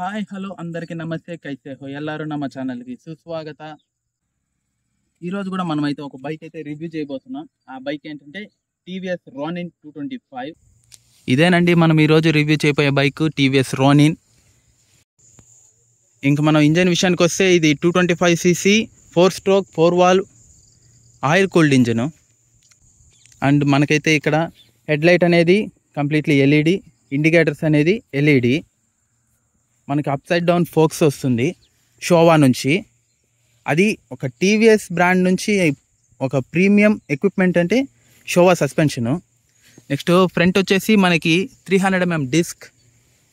Hi hello అందరికీ నమస్తే కైసే హో ఎల్లారు ನಮ್ಮ ఛానల్కి సుస్వాగత. ఈరోజు కూడా మనమైతే ఒక బైక్ అయితే రివ్యూ చేయబోతున్నాం. ఆ బైక్ ఏంటంటే టీవీఎస్ రోనిన్ 225. ఇదేనండి మనం ఈరోజు రివ్యూ చేయబోయే బైక్ టీవీఎస్ రోనిన్. ఇంకా మనం ఇంజన్ విషయానికి వస్తే ఇది 225cc 4-stroke 4-valve oil cooled engine. And మనకైతే ఇక్కడ హెడ్ లైట్ అనేది కంప్లీట్లీ ఎల్ఈడి, ఇండికేటర్స్ అనేది ఎల్ఈడి. మనకి అప్ సైడ్ డౌన్ ఫోక్స్ వస్తుంది షోవా నుంచి. అది ఒక టీవీఎస్ బ్రాండ్ నుంచి ఒక ప్రీమియం ఎక్విప్మెంట్ అంటే షోవా సస్పెన్షను. నెక్స్ట్ ఫ్రంట్ వచ్చేసి మనకి 300mm disc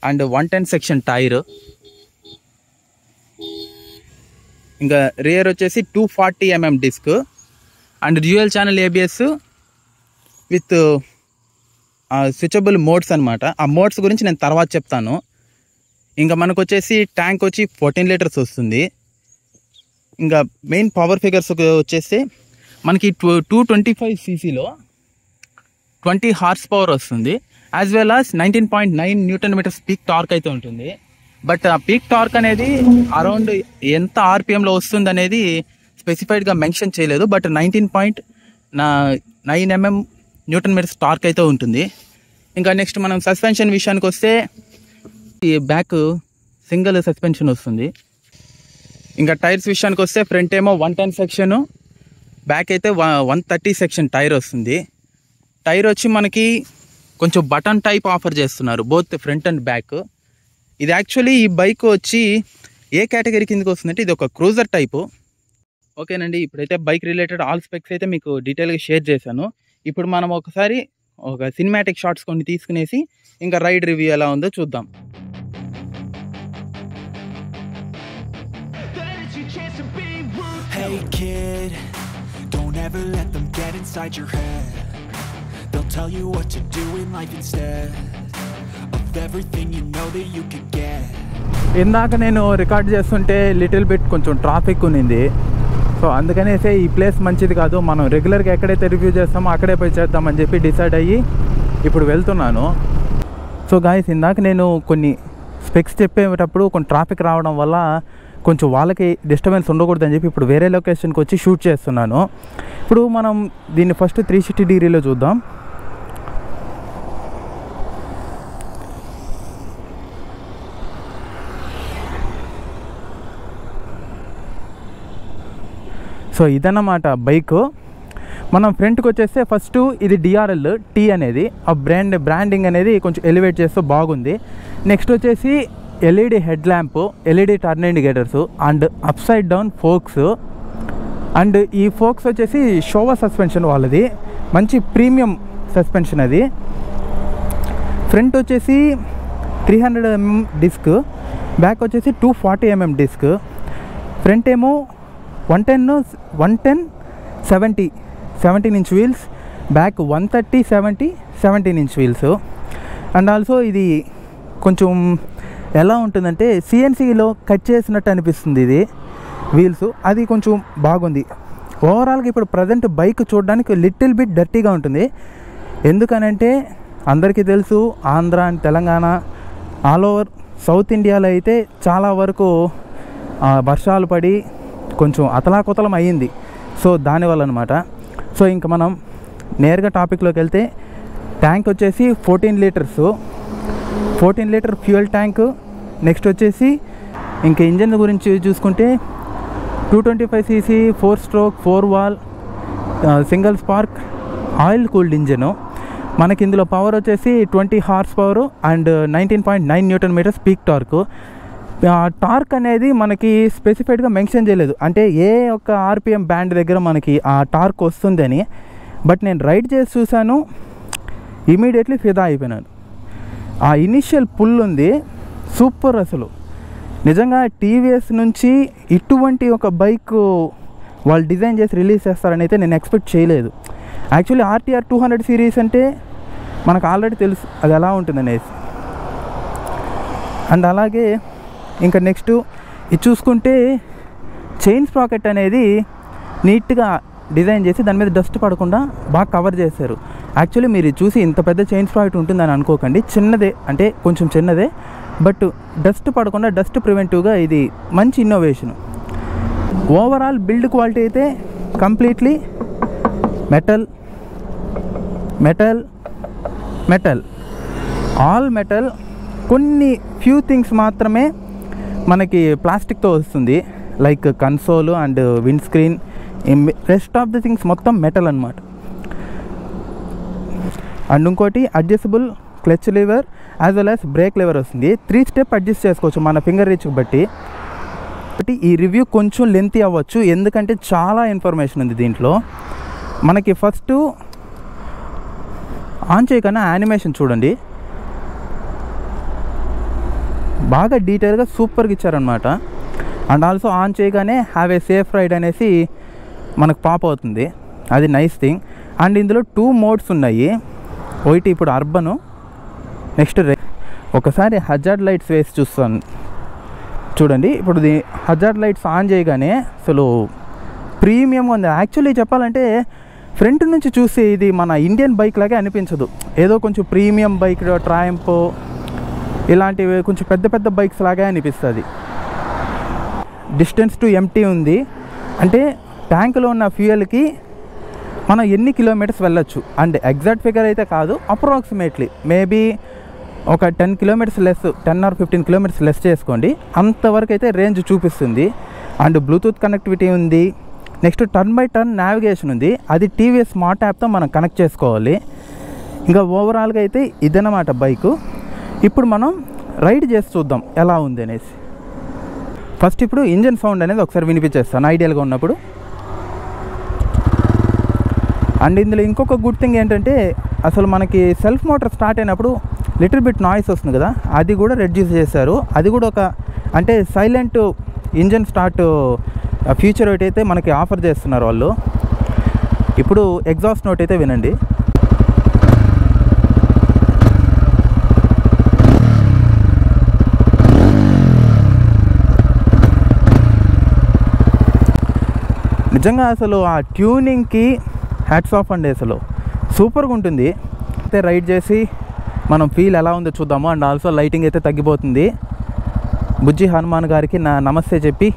and 110 section tyre. ఇంకా రియర్ వచ్చేసి 240mm disc and dual channel ABS with switchable modes అనమాట. ఆ మోడ్స్ గురించి నేను తర్వాత చెప్తాను. ఇంకా మనకు వచ్చేసి ట్యాంక్ వచ్చి 14 లీటర్స్ వస్తుంది. ఇంకా మెయిన్ పవర్ ఫిగర్స్ వచ్చేసి మనకి 225cc 20 HP వస్తుంది. As well as 19.9 Nm peak torque అయితే ఉంటుంది. బట్ ఆ పీక్ టార్క్ అనేది అరౌండ్ ఎంత ఆర్పిఎంలో వస్తుంది అనేది స్పెసిఫైడ్గా మెన్షన్ చేయలేదు. బట్ 19.9 Nm టార్క్ అయితే ఉంటుంది. ఇంకా నెక్స్ట్ మనం సస్పెన్షన్ విషయానికి వస్తే ఈ బ్యాక్ సింగిల్ సస్పెన్షన్ వస్తుంది. ఇంకా టైర్స్ విషయానికి వస్తే ఫ్రంట్ ఏమో 110 సెక్షను, బ్యాక్ అయితే 130 సెక్షన్ టైర్ వస్తుంది. టైర్ వచ్చి మనకి కొంచెం బటన్ టైప్ ఆఫర్ చేస్తున్నారు బోత్ ఫ్రంట్ అండ్ బ్యాక్. ఇది యాక్చువల్లీ ఈ బైక్ వచ్చి ఏ కేటగిరీ కిందకి వస్తుందంటే ఇది ఒక క్రూజర్ టైపు. ఓకేనండి, ఇప్పుడైతే బైక్ రిలేటెడ్ ఆల్ స్పెక్స్ అయితే మీకు డీటెయిల్గా షేర్ చేశాను. ఇప్పుడు మనం ఒకసారి ఒక సినిమాటిక్ షాట్స్ కొన్ని తీసుకునేసి ఇంకా రైడ్ రివ్యూ ఎలా ఉందో చూద్దాం. Hey kid, don't ever let them get inside your head. They'll tell you what to do in life instead of everything you know that you could get. ఇందాక నేను record చేస్తుంటే little bit కొంచెం traffic ఉన్నింది. So అందుకనేసే ఈ place మంచిది కాదు, మనం రెగ్యులర్గా ఎక్కడైతే రివ్యూ చేస్తామో అక్కడే పోయి చేద్దామని చెప్పి డిసైడ్ అయ్యి ఇప్పుడు వెళ్తున్నాను. సో గాయస్, ఇందాక నేను కొన్ని స్పెక్స్ చెప్పేటప్పుడు కొన్ని ట్రాఫిక్ రావడం వల్ల కొంచెం వాళ్ళకి డిస్టర్బెన్స్ ఉండకూడదని చెప్పి ఇప్పుడు వేరే లొకేషన్కి వచ్చి షూట్ చేస్తున్నాను. ఇప్పుడు మనం దీన్ని ఫస్ట్ 360 డిగ్రీలో చూద్దాం. సో ఇదన్నమాట బైక్. మనం ఫ్రంట్కి వచ్చేస్తే ఫస్ట్ ఇది డిఆర్ఎల్ టీ అనేది ఆ బ్రాండింగ్ అనేది కొంచెం ఎలివేట్ చేస్తూ బాగుంది. నెక్స్ట్ వచ్చేసి LED head lamp, LED turn indicators and up side down forks. And ఈ ఫోక్స్ వచ్చేసి షోవా సస్పెన్షన్ వాళ్ళది, మంచి ప్రీమియం సస్పెన్షన్ అది. ఫ్రంట్ వచ్చేసి 300mm డిస్క్, బ్యాక్ వచ్చేసి 240mm డిస్క్. ఫ్రంట్ ఏమో 110 17" wheels, back 130 17" wheels. And also ఇది కొంచెం ఎలా ఉంటుందంటే సిఎన్సీలో కట్ చేసినట్టు అనిపిస్తుంది ఇది వీల్స్, అది కొంచెం బాగుంది. ఓవరాల్గా ఇప్పుడు ప్రజెంట్ బైక్ చూడడానికి లిటిల్ బిట్ డర్టీగా ఉంటుంది. ఎందుకనంటే అందరికీ తెలుసు Andhra and Telangana all over south ఇండియాలో అయితే చాలా వరకు వర్షాలు పడి కొంచెం అతలాకుతలం అయ్యింది. సో దానివల్ల అనమాట. సో ఇంకా మనం నేరుగా టాపిక్లోకి వెళ్తే ట్యాంక్ వచ్చేసి 14 లీటర్ ఫ్యూయల్ ట్యాంక్. నెక్స్ట్ వచ్చేసి ఇంకా ఇంజన్ గురించి చూసుకుంటే 225cc 4-stroke 4-valve single spark oil cooled engine. మనకి ఇందులో పవర్ వచ్చేసి 20 HP and 19.9 Nm peak torque. Torque అనేది మనకి స్పెసిఫైడ్గా మెన్షన్ చేయలేదు, అంటే ఏ ఒక్క ఆర్పిఎం బ్యాండ్ దగ్గర మనకి ఆ టార్క్ వస్తుందని. బట్ నేను రైడ్ చేసి చూశాను, ఇమీడియట్లీ ఫిదా అయిపోయినాను. ఆ ఇనిషియల్ పుల్ ఉంది సూపర్. అసలు నిజంగా టీవీఎస్ నుంచి ఇటువంటి ఒక బైక్ వాళ్ళు డిజైన్ చేసి రిలీజ్ చేస్తారని అయితే నేను ఎక్స్పెక్ట్ చేయలేదు. యాక్చువల్లీ RTR 200 సిరీస్ అంటే మనకు ఆల్రెడీ తెలుసు అది ఎలా ఉంటుందనేసి. అండ్ అలాగే ఇంకా నెక్స్ట్ ఇది చూసుకుంటే చైన్ స్ప్రాకెట్ అనేది నీట్గా డిజైన్ చేసి దాని మీద డస్ట్ పడకుండా బాగా కవర్ చేశారు. యాక్చువల్లీ మీరు చూసి ఇంత పెద్ద చైన్ స్ప్రాకెట్ ఉంటుందని అనుకోకండి, చిన్నదే, అంటే కొంచెం చిన్నదే. బట్ డస్ట్ పడకుండా డస్ట్ ప్రివెంటివ్గా ఇది మంచి ఇన్నోవేషన్. ఓవరాల్ బిల్డ్ క్వాలిటీ అయితే completely metal metal metal, all metal. కొన్ని ఫ్యూ థింగ్స్ మాత్రమే మనకి ప్లాస్టిక్తో వస్తుంది, like console and wind screen. Rest of the things మొత్తం మెటల్ అనమాట. అండ్ ఇంకోటి adjustable clutch liver as well as break liver వస్తుంది. 3 step adjust చేసుకోవచ్చు మన ఫింగర్ రీచ్కి బట్టి. ఈ రివ్యూ కొంచెం లెంతీ అవ్వచ్చు ఎందుకంటే చాలా ఇన్ఫర్మేషన్ ఉంది దీంట్లో. మనకి ఫస్ట్ ఆన్ చేయకన్నా యానిమేషన్ చూడండి, బాగా డీటెయిల్గా సూపర్గా ఇచ్చారనమాట. అండ్ ఆల్సో ఆన్ చేయగానే హ్యావ్ ఏ సేఫ్ రైడ్ అనేసి మనకు పాప్ అవుతుంది, అది నైస్ థింగ్. అండ్ ఇందులో 2 మోడ్స్ ఉన్నాయి, ఒకటి ఇప్పుడు అర్బను, నెక్స్ట్ ఒకసారి హజార్డ్ లైట్స్ వేసి చూస్తాను చూడండి. ఇప్పుడు హజార్డ్ లైట్స్ ఆన్ చేయగానే అసలు ప్రీమియంగా ఉంది. యాక్చువల్లీ చెప్పాలంటే ఫ్రంట్ నుంచి చూస్తే ఇది మన ఇండియన్ బైక్ లాగే అనిపించదు, ఏదో కొంచెం ప్రీమియం బైక్ ట్రయంఫ్ ఇలాంటివి కొంచెం పెద్ద పెద్ద బైక్స్ లాగే అనిపిస్తుంది. డిస్టెన్స్ టు ఎంటీ ఉంది, అంటే ట్యాంకులో ఉన్న ఫ్యూయల్కి మనం ఎన్ని కిలోమీటర్స్ వెళ్ళొచ్చు. అండ్ ఎగ్జాక్ట్ ఫిగర్ అయితే కాదు, అప్రాక్సిమేట్లీ మేబీ ఒక 10 kilometres less, 10 or 15 kilometres less చేసుకోండి, అంతవరకు అయితే రేంజ్ చూపిస్తుంది. అండ్ బ్లూటూత్ కనెక్టివిటీ ఉంది. Next turn by turn navigation ఉంది, అది టీవీఎస్ స్మార్ట్ యాప్తో మనం కనెక్ట్ చేసుకోవాలి. ఇంకా ఓవరాల్గా అయితే ఇదన్నమాట బైకు. ఇప్పుడు మనం రైడ్ చేసి చూద్దాం ఎలా ఉంది అనేసి. ఫస్ట్ ఇప్పుడు ఇంజన్ సౌండ్ అనేది ఒకసారి వినిపించేస్తాను ఐడియల్గా ఉన్నప్పుడు. అండ్ ఇందులో ఇంకొక గుడ్ థింగ్ ఏంటంటే అసలు మనకి సెల్ఫ్ మోటార్ స్టార్ట్ అయినప్పుడు లిటిల్ బిట్ నాయిస్ వస్తుంది కదా, అది కూడా రెడ్యూస్ చేశారు. అది కూడా ఒక అంటే సైలెంట్ ఇంజన్ స్టార్ట్ ఫీచర్ ఒకటి అయితే మనకి ఆఫర్ చేస్తున్నారు వాళ్ళు. ఇప్పుడు ఎగ్జాస్ట్ నోట్ అయితే వినండి. నిజంగా అసలు ఆ ట్యూనింగ్కి హ్యాట్స్ ఆఫ్ అండి, అసలు సూపర్గా ఉంటుంది. అయితే రైడ్ చేసి మనం ఫీల్ ఎలా ఉందో చూద్దాము. అండ్ ఆల్సో లైటింగ్ అయితే తగ్గిపోతుంది. బుజ్జి హనుమాన్ గారికి నా నమస్తే చెప్పి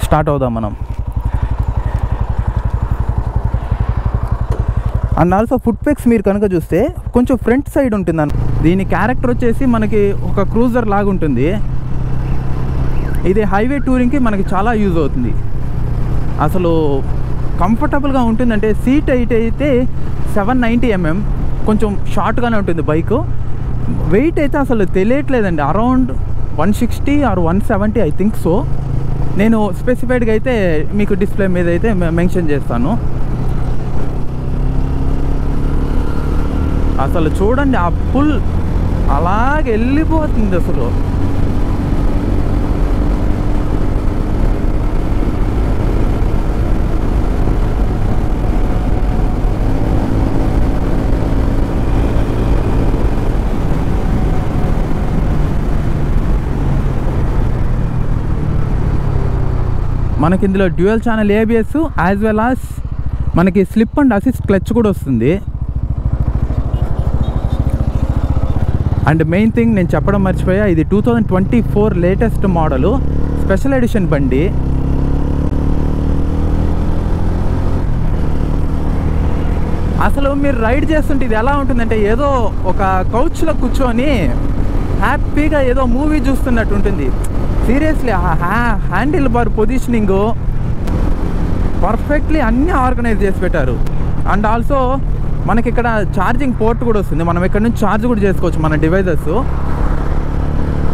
స్టార్ట్ అవుదాం మనం. అండ్ ఆల్సో ఫుట్ పెక్స్ మీరు కనుక చూస్తే కొంచెం ఫ్రంట్ సైడ్ ఉంటుంది. దీని క్యారెక్టర్ వచ్చేసి మనకి ఒక క్రూజర్ లాగా ఉంటుంది. ఇది హైవే టూరింగ్కి మనకి చాలా యూజ్ అవుతుంది. అసలు కంఫర్టబుల్గా ఉంటుందంటే సీట్ అయితే 790 mm, కొంచెం షార్ట్గానే ఉంటుంది బైకు. వెయిట్ అయితే అసలు తెలియట్లేదండి, around 160 or 170 I think so. నేను స్పెసిఫైడ్గా అయితే మీకు డిస్ప్లే మీద అయితే మెన్షన్ చేస్తాను. అసలు చూడండి ఆ పుల్ అలాగే వెళ్ళిపోతుంది అసలు. మనకి ఇందులో dual channel ABS as well as మనకి స్లిప్ అండ్ అసిస్ట్ క్లచ్ కూడా వస్తుంది. అండ్ మెయిన్ థింగ్ నేను చెప్పడం మర్చిపోయా, ఇది 2024 లేటెస్ట్ మోడలు, స్పెషల్ ఎడిషన్ బండి. అసలు మీరు రైడ్ చేస్తుంటే ఇది ఎలా ఉంటుందంటే ఏదో ఒక కౌచ్లో కూర్చొని హ్యాపీగా ఏదో మూవీ చూస్తున్నట్టు ఉంటుంది. Seriously handle bar positioning perfectly అన్నీ ఆర్గనైజ్ చేసి పెట్టారు. అండ్ ఆల్సో మనకి ఇక్కడ ఛార్జింగ్ పోర్ట్ కూడా వస్తుంది, మనం ఇక్కడ నుంచి ఛార్జ్ కూడా చేసుకోవచ్చు మన డివైజెస్.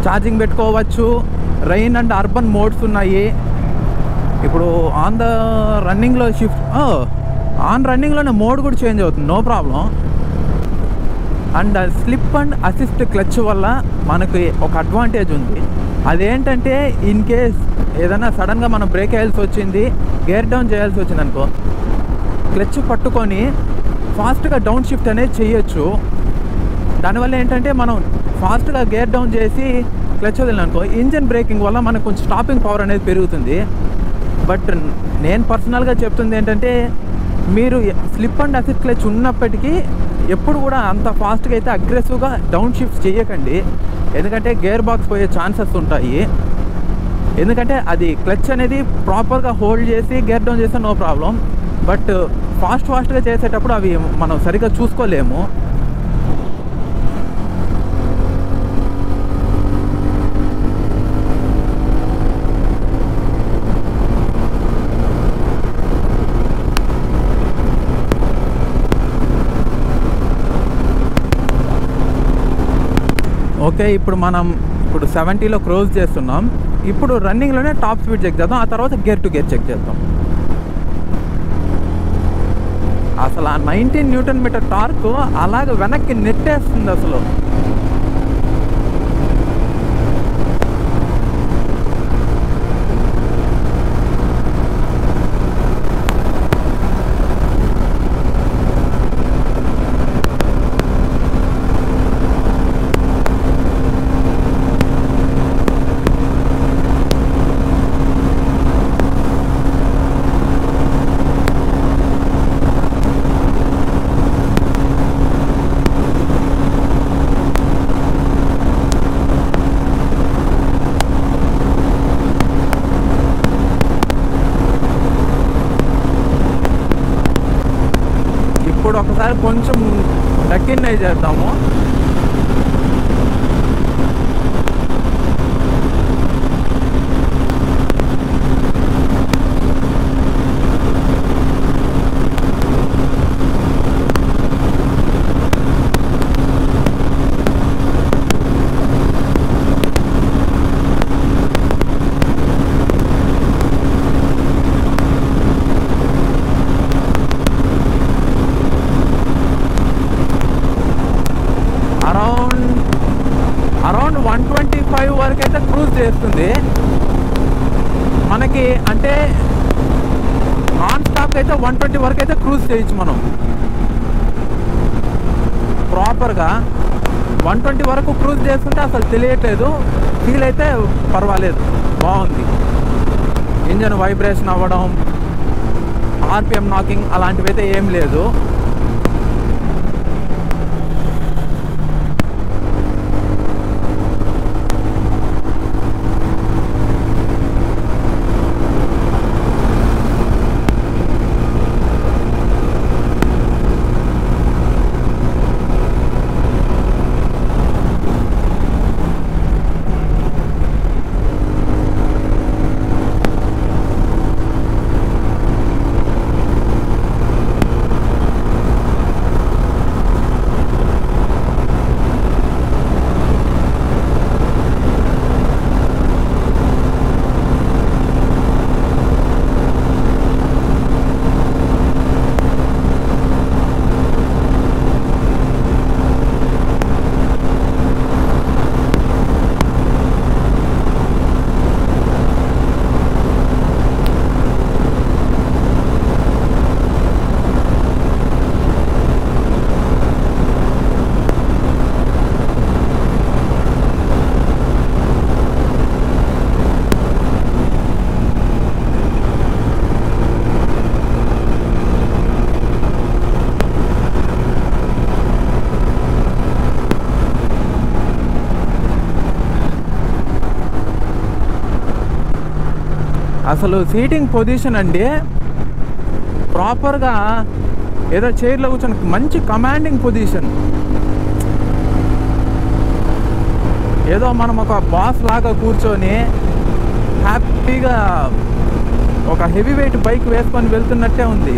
ఛార్జింగ్ పెట్టుకోవచ్చు. రైన్ అండ్ అర్బన్ మోడ్స్ ఉన్నాయి. ఇప్పుడు ఆన్ ద రన్నింగ్లో ఆన్ రన్నింగ్లోనే మోడ్ కూడా చేంజ్ అవుతుంది, no problem. And slip and assist clutch వల్ల మనకి ఒక అడ్వాంటేజ్ ఉంది. అదేంటంటే ఇన్ కేస్ ఏదైనా సడన్గా మనం బ్రేక్ వేయాల్సి వచ్చింది, గేర్ డౌన్ చేయాల్సి వచ్చింది అనుకో, క్లచ్ పట్టుకొని ఫాస్ట్గా డౌన్ షిఫ్ట్ అనేది చేయొచ్చు. దానివల్ల ఏంటంటే మనం ఫాస్ట్గా గేర్ డౌన్ చేసి క్లచ్ వదిలిననుకో, ఇంజన్ బ్రేకింగ్ వల్ల మనకు కొంచెం స్టాపింగ్ పవర్ అనేది పెరుగుతుంది. బట్ నేను పర్సనల్గా చెప్తుంది ఏంటంటే మీరు స్లిప్ అండ్ అసిస్ట్ క్లచ్ ఉన్నప్పటికీ ఎప్పుడు కూడా అంత ఫాస్ట్గా అయితే అగ్రెసివ్గా డౌన్ షిఫ్ట్ చేయకండి, ఎందుకంటే గేర్ బాక్స్ పోయే ఛాన్సెస్ ఉంటాయి. ఎందుకంటే అది క్లచ్ అనేది ప్రాపర్గా హోల్డ్ చేసి గేర్ డౌన్ చేస్తే నో ప్రాబ్లం, బట్ ఫాస్ట్గా చేసేటప్పుడు అవి మనం సరిగ్గా చూసుకోలేము. ఓకే, ఇప్పుడు 70లో క్రోజ్ చేస్తున్నాం. ఇప్పుడు రన్నింగ్లోనే టాప్ స్పీడ్ చెక్ చేద్దాం, ఆ తర్వాత గేర్ టు గేర్ చెక్ చేద్దాం. అసలు ఆ 19 న్యూటన్ మీటర్ టార్క్ అలాగ వెనక్కి నెట్టేస్తుంది అసలు. ఇప్పుడు ఒకసారి కొంచెం డక్కిన్ చేద్దాము. అరౌండ్ 125 వరకు అయితే క్రూజ్ చేస్తుంది మనకి. అంటే నాన్ స్టాప్ అయితే 120 వరకు అయితే క్రూజ్ చేయొచ్చు మనం ప్రాపర్గా. 120 వరకు క్రూజ్ చేస్తుంటే అసలు తెలియట్లేదు, ఫీల్ అయితే పర్వాలేదు, బాగుంది. ఇంజన్ వైబ్రేషన్ అవ్వడం, ఆర్పిఎం నాకింగ్ అలాంటివి అయితే ఏం లేదు. అసలు సీటింగ్ పొజిషన్ అండి ప్రాపర్గా ఏదో చైర్లో కూర్చొని మంచి కమాండింగ్ పొజిషన్. ఏదో మనం ఒక బాస్ లాగా కూర్చొని హ్యాపీగా ఒక హెవీ వెయిట్ బైక్ వేసుకొని వెళ్తున్నట్టే ఉంది.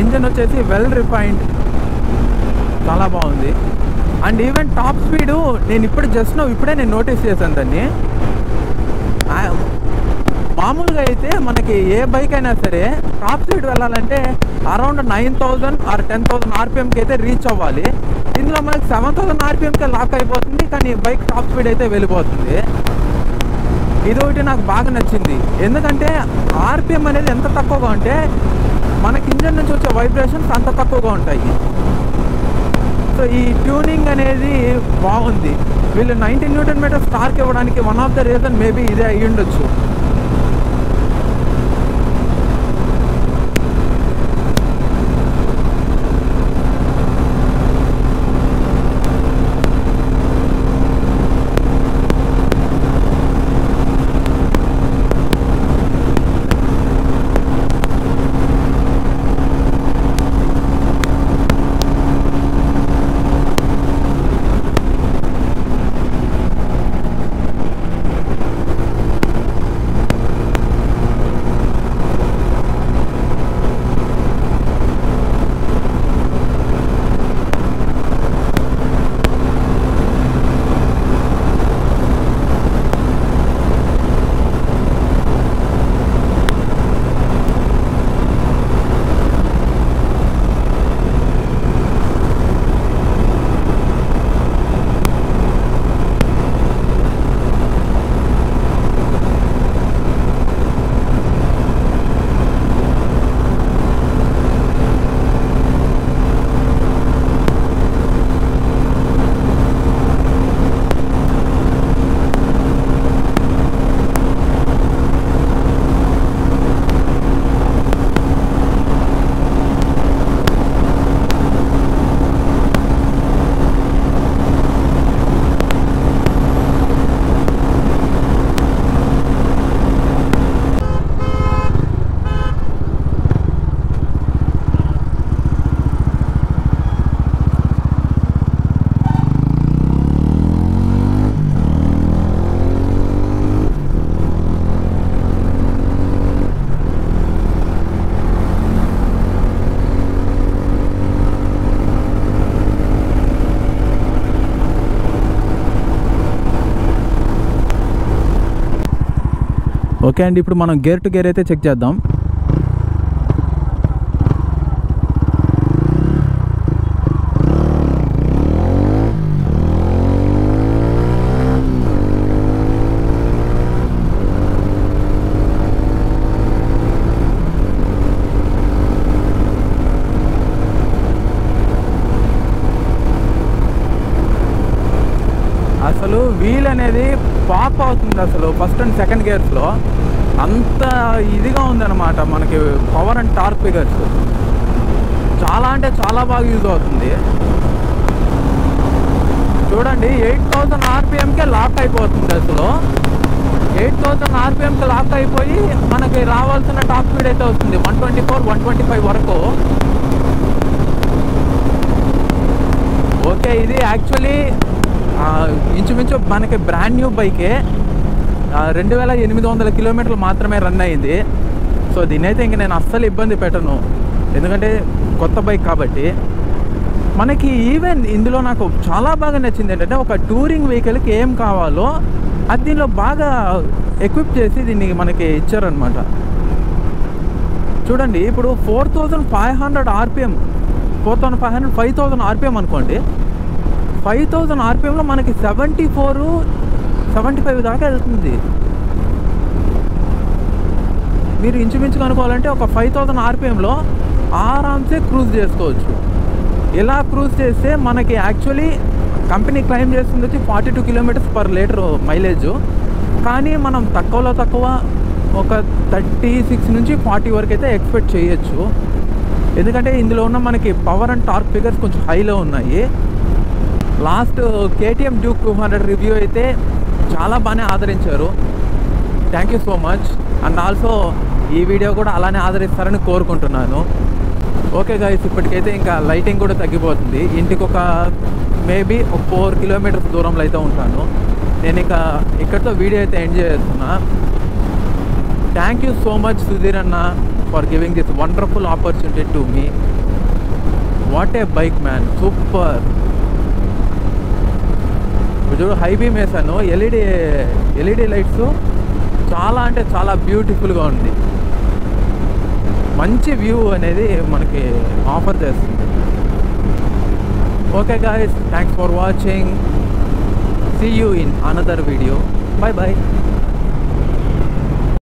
ఇంజన్ వచ్చేసి వెల్ రిఫైన్డ్, చాలా బాగుంది. అండ్ ఈవెన్ టాప్ స్పీడు నేను ఇప్పుడే నేను నోటీస్ చేశాను దాన్ని. మామూలుగా అయితే మనకి ఏ బైక్ అయినా సరే టాప్ స్పీడ్ వెళ్ళాలంటే అరౌండ్ 9000 ఆర్ 10,000 ఆర్పిఎంకి అయితే రీచ్ అవ్వాలి. ఇందులో మనకి 7000 ఆర్పిఎంకే లాక్ అయిపోతుంది, కానీ బైక్ టాప్ స్పీడ్ అయితే వెళ్ళిపోతుంది. ఇది ఒకటి నాకు బాగా నచ్చింది, ఎందుకంటే ఆర్పిఎం అనేది ఎంత తక్కువగా ఉంటే మనకి ఇంజన్ నుంచి వచ్చే వైబ్రేషన్స్ అంత తక్కువగా ఉంటాయి. సో ఈ ట్యూనింగ్ అనేది బాగుంది. వీళ్ళు 19 న్యూటన్ మీటర్ టార్క్ ఇవ్వడానికి one of the reason maybe ఇదే అయ్యి ఉండొచ్చు. ఓకే అండి, ఇప్పుడు మనం గేర్ టు గేర్ అయితే చెక్ చేద్దాం. అసలు వీల్ అనేది పాప్ అవుతుంది అసలు ఫస్ట్ అండ్ సెకండ్ గేర్స్లో. అంత ఇదిగా ఉందన్నమాట మనకి పవర్ అండ్ టార్క్ ఫిగర్స్. చాలా అంటే చాలా బాగా యూజ్ అవుతుంది. చూడండి 8000 RPMకే లాక్ అయిపోతుంది అసలు. 8000 RPMకి లాక్ అయిపోయి మనకి రావాల్సిన టాప్ స్పీడ్ అయితే వస్తుంది 124, 125 వరకు. ఓకే, ఇది యాక్చువల్లీ ఇంచుమించు మనకి బ్రాండ్ న్యూ బైకే 2800 కిలోమీటర్లు మాత్రమే రన్ అయింది. సో దీనైతే ఇంక నేను అస్సలు ఇబ్బంది పెట్టను, ఎందుకంటే కొత్త బైక్ కాబట్టి. మనకి ఈవెన్ ఇందులో నాకు చాలా బాగా నచ్చింది ఏంటంటే, ఒక టూరింగ్ వెహికల్కి ఏం కావాలో అది దీనిలో బాగా ఎక్విప్ చేసి దీన్ని మనకి ఇచ్చారనమాట. చూడండి, ఇప్పుడు 4500 RPM, 4500, 5000 RPM అనుకోండి. 5000 RPMలో మనకి 74, 75 దాకా వెళ్తుంది. మీరు ఇంచుమించుగా అనుకోవాలంటే ఒక 5000 RPMలో ఆరామ్సే క్రూజ్ చేసుకోవచ్చు. ఇలా క్రూజ్ చేస్తే మనకి యాక్చువల్లీ కంపెనీ క్లెయిమ్ చేస్తుంది వచ్చి 42 km/లీటర్ మైలేజ్. కానీ మనం తక్కువలో తక్కువ ఒక 36 నుంచి 40 వరకు అయితే ఎక్స్పెక్ట్ చేయొచ్చు. ఎందుకంటే ఇందులో ఉన్న మనకి పవర్ అండ్ టార్క్ ఫిగర్స్ కొంచెం హైలో ఉన్నాయి. లాస్ట్ KTM డ్యూక్ 200 రివ్యూ అయితే చాలా బాగానే ఆదరించారు. Thank you so much. And also ఈ వీడియో కూడా అలానే ఆదరిస్తారని కోరుకుంటున్నాను. ఓకే గైస్, ఇప్పటికైతే ఇంకా లైటింగ్ కూడా తగ్గిపోతుంది. ఇంటికి ఒక మేబీ ఒక 4 కిలోమీటర్స్ దూరంలో అయితే ఉంటాను. నేను ఇక ఇక్కడితో వీడియో అయితే ఎండ్ చేస్తున్నా. Thank you so much Sudheer అన్న for giving this wonderful opportunity to me. What a bike man, super. చూడు, హై బీమ్ వేసాను, ఎల్ఈడి లైట్స్ చాలా అంటే చాలా బ్యూటిఫుల్గా ఉంది. మంచి వ్యూ అనేది మనకి ఆఫర్ చేస్తుంది. Okay guys, thanks for watching. See you in another video. Bye bye.